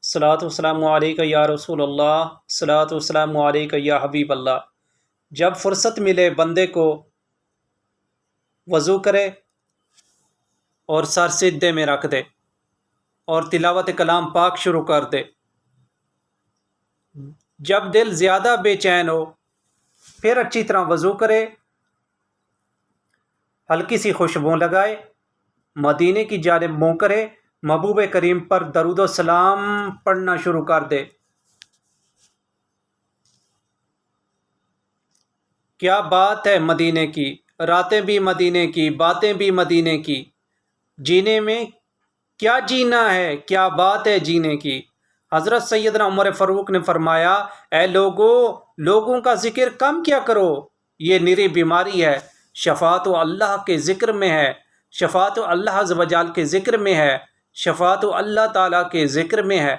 صلاۃ والسلام علیکہ یا رسول اللہ، صلاۃ والسلام علیکہ یا حبیب اللہ۔ جب فرصت ملے بندے کو وضو کرے اور سر سجدے میں رکھ دے اور تلاوت کلام پاک شروع کر دے۔ جب دل زیادہ بے چین ہو پھر اچھی طرح وضو کرے، ہلکی سی خوشبو لگائے، مدینے کی جانب منہ کرے، محبوب کریم پر درود و سلام پڑھنا شروع کر دے۔ کیا بات ہے مدینے کی، راتیں بھی مدینے کی، باتیں بھی مدینے کی، جینے میں کیا جینا ہے، کیا بات ہے جینے کی۔ حضرت سیدنا عمر فاروق نے فرمایا، اے لوگوں کا ذکر کم کیا کرو، یہ نری بیماری ہے۔ شفاعت اللہ کے ذکر میں ہے، شفاعت اللہ عز و جل کے ذکر میں ہے، شفاعت اللہ تعالیٰ کے ذکر میں ہے۔